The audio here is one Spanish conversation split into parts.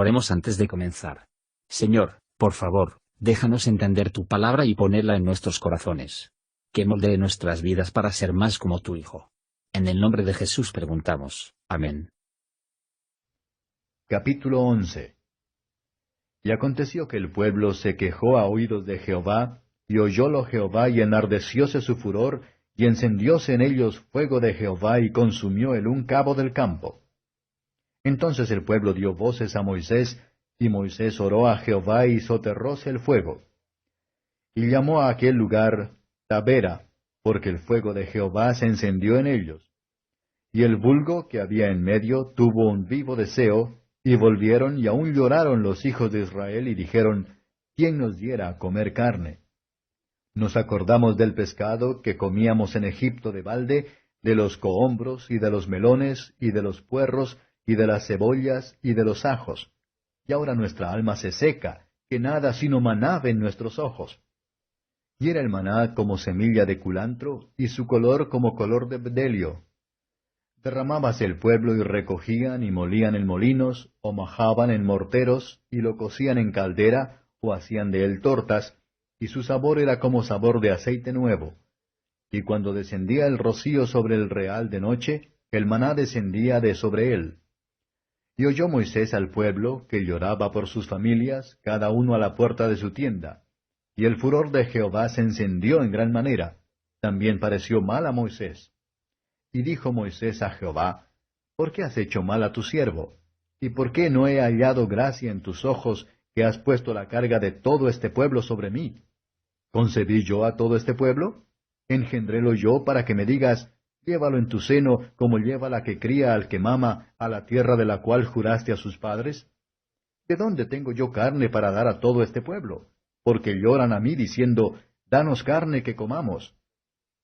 Oremos antes de comenzar. Señor, por favor, déjanos entender tu palabra y ponerla en nuestros corazones. Que moldee nuestras vidas para ser más como tu Hijo. En el nombre de Jesús preguntamos. Amén. Capítulo 11. Y aconteció que el pueblo se quejó a oídos de Jehová, y oyólo Jehová, y enardecióse su furor, y encendióse en ellos fuego de Jehová, y consumió el un cabo del campo. Entonces el pueblo dio voces a Moisés, y Moisés oró a Jehová, y soterróse el fuego. Y llamó a aquel lugar Tabera, porque el fuego de Jehová se encendió en ellos. Y el vulgo que había en medio tuvo un vivo deseo, y volvieron y aún lloraron los hijos de Israel, y dijeron, ¿quién nos diera a comer carne? Nos acordamos del pescado que comíamos en Egipto de balde, de los cohombros, y de los melones, y de los puerros, y de las cebollas, y de los ajos. Y ahora nuestra alma se seca, que nada sino maná ven nuestros ojos. Y era el maná como semilla de culantro, y su color como color de bdelio. Derramábase el pueblo y recogían y molían en molinos, o majaban en morteros, y lo cocían en caldera, o hacían de él tortas, y su sabor era como sabor de aceite nuevo. Y cuando descendía el rocío sobre el real de noche, el maná descendía de sobre él. Y oyó Moisés al pueblo, que lloraba por sus familias, cada uno a la puerta de su tienda. Y el furor de Jehová se encendió en gran manera. También pareció mal a Moisés. Y dijo Moisés a Jehová, ¿por qué has hecho mal a tu siervo? ¿Y por qué no he hallado gracia en tus ojos, que has puesto la carga de todo este pueblo sobre mí? ¿Concebí yo a todo este pueblo? ¿Engendrélo yo para que me digas, llévalo en tu seno, como lleva la que cría al que mama, a la tierra de la cual juraste a sus padres? ¿De dónde tengo yo carne para dar a todo este pueblo? Porque lloran a mí diciendo, danos carne que comamos.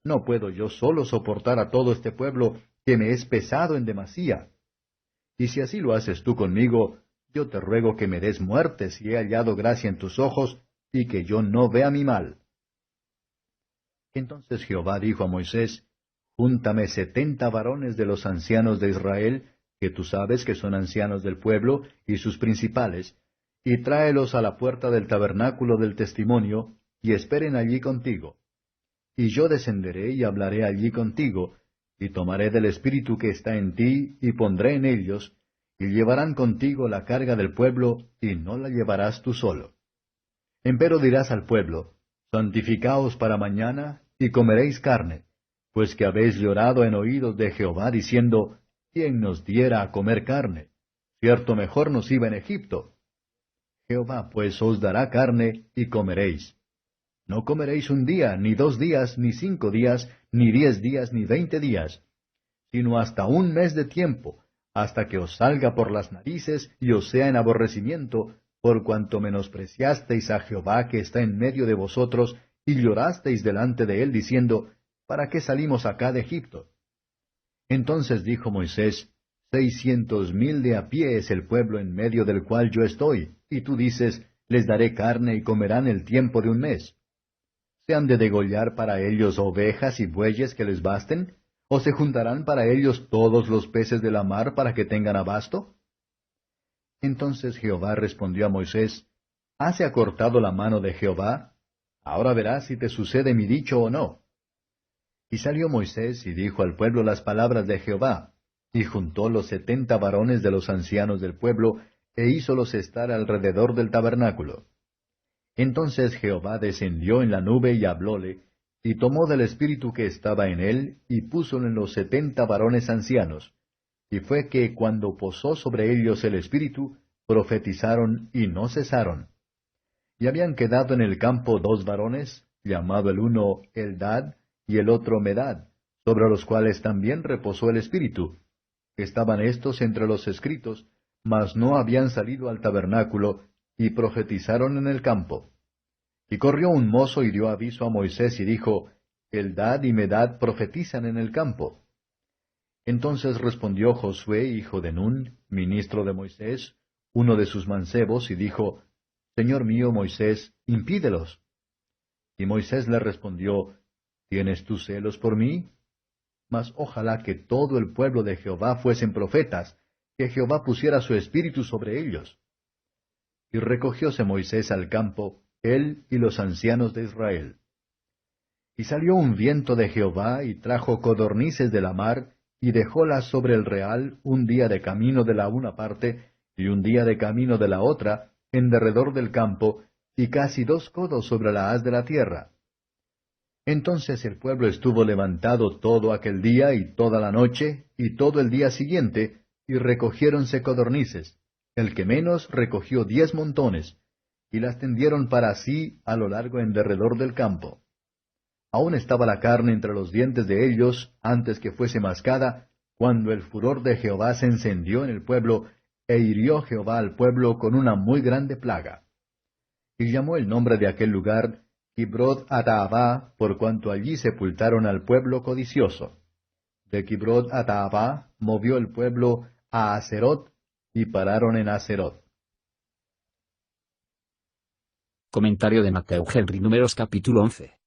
No puedo yo solo soportar a todo este pueblo, que me es pesado en demasía. Y si así lo haces tú conmigo, yo te ruego que me des muerte si he hallado gracia en tus ojos, y que yo no vea mi mal. Entonces Jehová dijo a Moisés, Júntame 70 varones de los ancianos de Israel, que tú sabes que son ancianos del pueblo, y sus principales, y tráelos a la puerta del tabernáculo del testimonio, y esperen allí contigo. Y yo descenderé y hablaré allí contigo, y tomaré del espíritu que está en ti, y pondré en ellos, y llevarán contigo la carga del pueblo, y no la llevarás tú solo. Empero dirás al pueblo, santificaos para mañana, y comeréis carne, pues que habéis llorado en oídos de Jehová, diciendo, ¿quién nos diera a comer carne? Cierto mejor nos iba en Egipto. Jehová pues os dará carne, y comeréis. No comeréis un día, ni 2 días, ni 5 días, ni 10 días, ni 20 días, sino hasta 1 mes de tiempo, hasta que os salga por las narices y os sea en aborrecimiento, por cuanto menospreciasteis a Jehová que está en medio de vosotros, y llorasteis delante de él, diciendo, ¿para qué salimos acá de Egipto? Entonces dijo Moisés, 600,000 de a pie es el pueblo en medio del cual yo estoy, y tú dices, les daré carne y comerán el tiempo de 1 mes. ¿Se han de degollar para ellos ovejas y bueyes que les basten? ¿O se juntarán para ellos todos los peces de la mar para que tengan abasto? Entonces Jehová respondió a Moisés, ¿hase acortado la mano de Jehová? Ahora verás si te sucede mi dicho o no. Y salió Moisés y dijo al pueblo las palabras de Jehová, y juntó los 70 varones de los ancianos del pueblo, e hízolos estar alrededor del tabernáculo. Entonces Jehová descendió en la nube y hablóle, y tomó del espíritu que estaba en él, y púsolo en los 70 varones ancianos. Y fue que cuando posó sobre ellos el espíritu, profetizaron y no cesaron. Y habían quedado en el campo 2 varones, llamado el uno Eldad y el otro Medad, sobre los cuales también reposó el espíritu. Estaban éstos entre los escritos, mas no habían salido al tabernáculo, y profetizaron en el campo. Y corrió un mozo y dio aviso a Moisés y dijo, Eldad y Medad profetizan en el campo. Entonces respondió Josué, hijo de Nun, ministro de Moisés, uno de sus mancebos, y dijo, Señor mío Moisés, impídelos. Y Moisés le respondió, ¿tienes tú celos por mí? Mas ojalá que todo el pueblo de Jehová fuesen profetas, que Jehová pusiera su espíritu sobre ellos. y recogióse Moisés al campo, él y los ancianos de Israel. Y salió un viento de Jehová, y trajo codornices de la mar, y dejólas sobre el real un día de camino de la una parte, y un día de camino de la otra, en derredor del campo, y casi 2 codos sobre la haz de la tierra. Entonces el pueblo estuvo levantado todo aquel día y toda la noche, y todo el día siguiente, y recogiéronse codornices. El que menos recogió 10 montones, y las tendieron para sí a lo largo en derredor del campo. Aún estaba la carne entre los dientes de ellos antes que fuese mascada, cuando el furor de Jehová se encendió en el pueblo, e hirió Jehová al pueblo con una muy grande plaga. Y llamó el nombre de aquel lugar Kibrot Hataavá, por cuanto allí sepultaron al pueblo codicioso. De Kibrot Hataavá movió el pueblo a Haserot, y pararon en Haserot. Comentario de Matthew Henry, Números capítulo 11.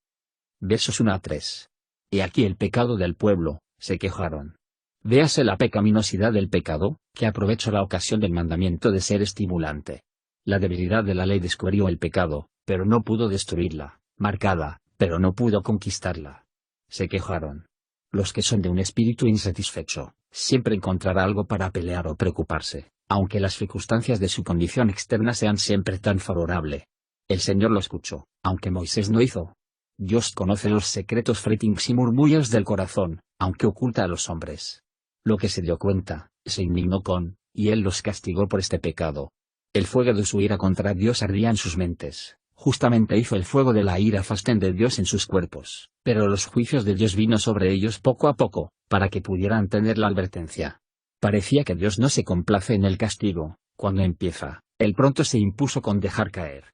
Versos 1 a 3. He aquí el pecado del pueblo, se quejaron. Véase la pecaminosidad del pecado, que aprovechó la ocasión del mandamiento de ser estimulante. La debilidad de la ley descubrió el pecado, pero no pudo destruirla, marcada, pero no pudo conquistarla. Se quejaron. Los que son de un espíritu insatisfecho, siempre encontrará algo para pelear o preocuparse, aunque las circunstancias de su condición externa sean siempre tan favorables. El Señor lo escuchó, aunque Moisés no hizo. Dios conoce los secretos fretings y murmullos del corazón, aunque oculta a los hombres. Lo que se dio cuenta, se indignó con, y él los castigó por este pecado. El fuego de su ira contra Dios ardía en sus mentes, justamente hizo el fuego de la ira fasten de Dios en sus cuerpos, pero los juicios de Dios vino sobre ellos poco a poco, para que pudieran tener la advertencia. Parecía que Dios no se complace en el castigo, cuando empieza, él pronto se impuso con dejar caer.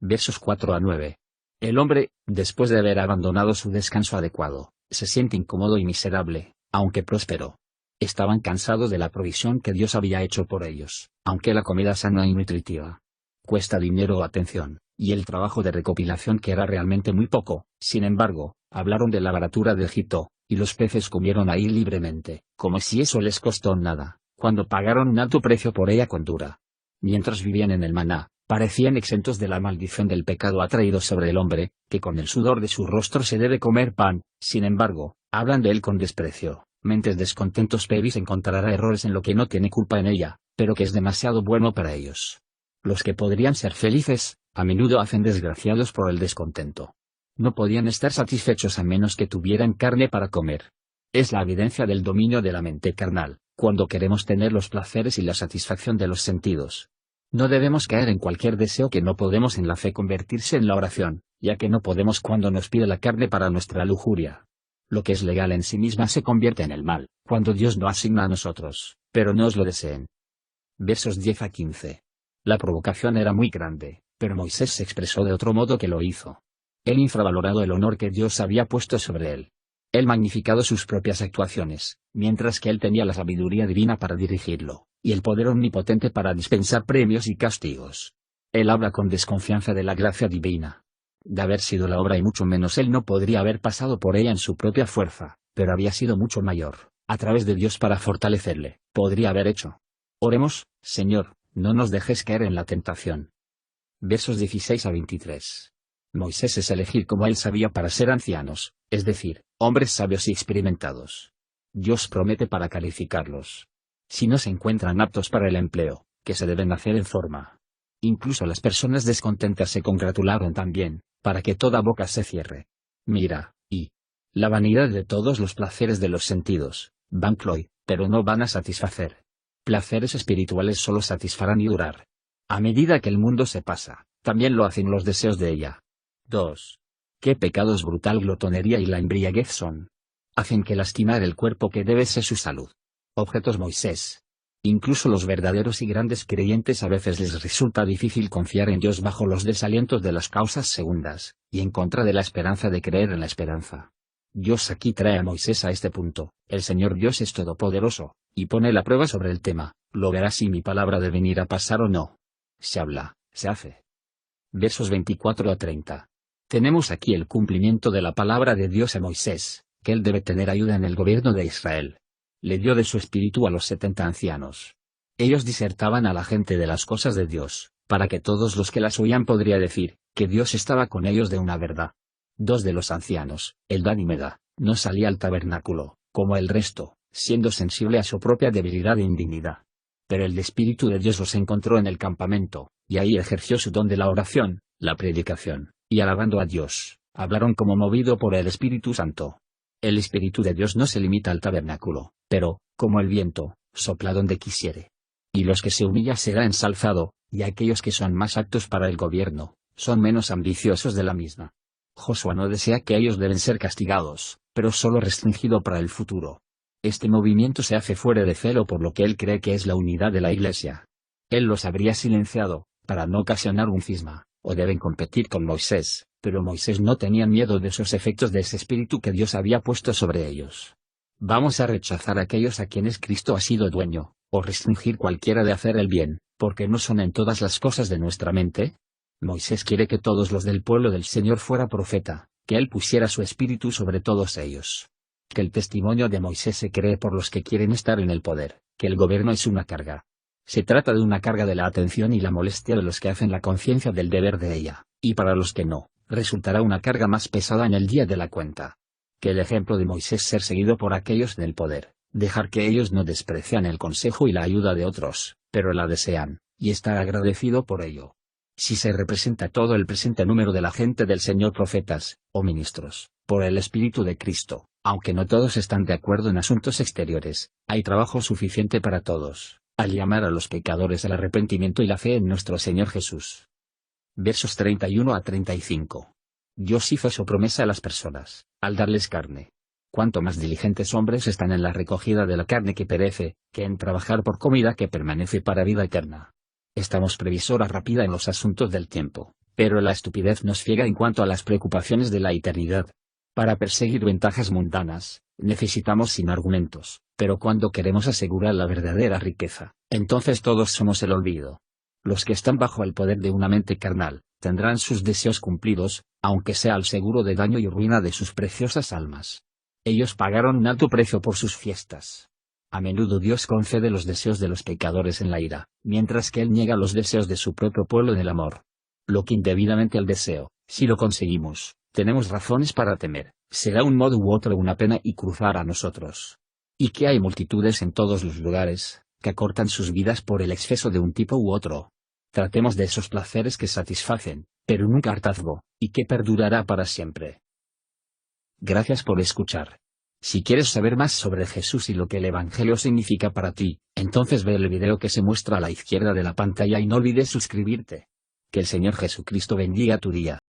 Versos 4 a 9. El hombre, después de haber abandonado su descanso adecuado, se siente incómodo y miserable, aunque próspero. Estaban cansados de la provisión que Dios había hecho por ellos, aunque la comida sana y nutritiva cuesta dinero o atención, y el trabajo de recopilación que era realmente muy poco. Sin embargo, hablaron de la baratura de Egipto, y los peces comieron ahí libremente, como si eso les costó nada, cuando pagaron un alto precio por ella con dura. Mientras vivían en el maná, parecían exentos de la maldición del pecado atraído sobre el hombre, que con el sudor de su rostro se debe comer pan. Sin embargo, hablan de él con desprecio. Mentes descontentos. Pevis encontrará errores en lo que no tiene culpa en ella, pero que es demasiado bueno para ellos. Los que podrían ser felices, a menudo hacen desgraciados por el descontento. No podían estar satisfechos a menos que tuvieran carne para comer. Es la evidencia del dominio de la mente carnal, cuando queremos tener los placeres y la satisfacción de los sentidos. No debemos caer en cualquier deseo que no podemos en la fe convertirse en la oración, ya que no podemos cuando nos pide la carne para nuestra lujuria. Lo que es legal en sí misma se convierte en el mal, cuando Dios no asigna a nosotros, pero no os lo deseen. Versos 10 a 15. La provocación era muy grande, pero Moisés se expresó de otro modo que lo hizo. Él infravalorado el honor que Dios había puesto sobre él. Él magnificado sus propias actuaciones, mientras que él tenía la sabiduría divina para dirigirlo, y el poder omnipotente para dispensar premios y castigos. Él habla con desconfianza de la gracia divina. De haber sido la obra y mucho menos él no podría haber pasado por ella en su propia fuerza, pero había sido mucho mayor, a través de Dios para fortalecerle, podría haber hecho. Oremos, Señor, no nos dejes caer en la tentación. Versos 16 a 23. Moisés es elegir como él sabía para ser ancianos, es decir, hombres sabios y experimentados. Dios promete para calificarlos. Si no se encuentran aptos para el empleo, que se deben hacer en forma. Incluso las personas descontentas se congratularon también, para que toda boca se cierre. Mira, y la vanidad de todos los placeres de los sentidos, van cloy, pero no van a satisfacer. Placeres espirituales solo satisfarán y durar. A medida que el mundo se pasa, también lo hacen los deseos de ella. 2. ¿Qué pecados brutal glotonería y la embriaguez son? Hacen que lastimar el cuerpo que debe ser su salud. Objetos Moisés. Incluso los verdaderos y grandes creyentes a veces les resulta difícil confiar en Dios bajo los desalientos de las causas segundas, y en contra de la esperanza de creer en la esperanza. Dios aquí trae a Moisés a este punto. El Señor Dios es todopoderoso, y pone la prueba sobre el tema. Lo verás si mi palabra de venir a pasar o no. Se habla, se hace. Versos 24 a 30. Tenemos aquí el cumplimiento de la palabra de Dios a Moisés, que él debe tener ayuda en el gobierno de Israel. Le dio de su espíritu a los 70 ancianos. Ellos disertaban a la gente de las cosas de Dios, para que todos los que las oían podría decir, que Dios estaba con ellos de una verdad. 2 de los ancianos, Eldad y Medad, no salía al tabernáculo, como el resto, siendo sensible a su propia debilidad e indignidad. Pero el Espíritu de Dios los encontró en el campamento, y ahí ejerció su don de la oración, la predicación, y alabando a Dios, hablaron como movido por el Espíritu Santo. El Espíritu de Dios no se limita al tabernáculo, pero, como el viento, sopla donde quisiere. Y los que se humillan será ensalzado, y aquellos que son más aptos para el gobierno, son menos ambiciosos de la misma. Josué no desea que ellos deben ser castigados, pero solo restringido para el futuro. Este movimiento se hace fuera de celo por lo que él cree que es la unidad de la Iglesia. Él los habría silenciado, para no ocasionar un cisma, o deben competir con Moisés, pero Moisés no tenía miedo de esos efectos de ese espíritu que Dios había puesto sobre ellos. Vamos a rechazar a aquellos a quienes Cristo ha sido dueño, o restringir cualquiera de hacer el bien, porque no son en todas las cosas de nuestra mente. Moisés quiere que todos los del pueblo del Señor fuera profeta, que él pusiera su espíritu sobre todos ellos. Que el testimonio de Moisés se cree por los que quieren estar en el poder, que el gobierno es una carga. Se trata de una carga de la atención y la molestia de los que hacen la conciencia del deber de ella, y para los que no, resultará una carga más pesada en el día de la cuenta. Que el ejemplo de Moisés ser seguido por aquellos del poder, dejar que ellos no desprecian el consejo y la ayuda de otros, pero la desean, y estar agradecido por ello. Si se representa todo el presente número de la gente del Señor profetas, o ministros, por el Espíritu de Cristo, aunque no todos están de acuerdo en asuntos exteriores, hay trabajo suficiente para todos, al llamar a los pecadores al arrepentimiento y la fe en nuestro Señor Jesús. Versos 31 a 35. Dios hizo su promesa a las personas, al darles carne. Cuanto más diligentes hombres están en la recogida de la carne que perece, que en trabajar por comida que permanece para vida eterna. Estamos previsora rápida en los asuntos del tiempo, pero la estupidez nos ciega en cuanto a las preocupaciones de la eternidad. Para perseguir ventajas mundanas, necesitamos sin argumentos, pero cuando queremos asegurar la verdadera riqueza, entonces todos somos el olvido. Los que están bajo el poder de una mente carnal, tendrán sus deseos cumplidos, aunque sea al seguro de daño y ruina de sus preciosas almas. Ellos pagaron un alto precio por sus fiestas. A menudo Dios concede los deseos de los pecadores en la ira, mientras que Él niega los deseos de su propio pueblo en el amor. Lo que indebidamente el deseo, si lo conseguimos, tenemos razones para temer, será un modo u otro una pena y cruzar a nosotros. Y que hay multitudes en todos los lugares, que acortan sus vidas por el exceso de un tipo u otro. Tratemos de esos placeres que satisfacen, pero nunca hartazgo, y que perdurará para siempre. Gracias por escuchar. Si quieres saber más sobre Jesús y lo que el Evangelio significa para ti, entonces ve el video que se muestra a la izquierda de la pantalla y no olvides suscribirte. Que el Señor Jesucristo bendiga tu día.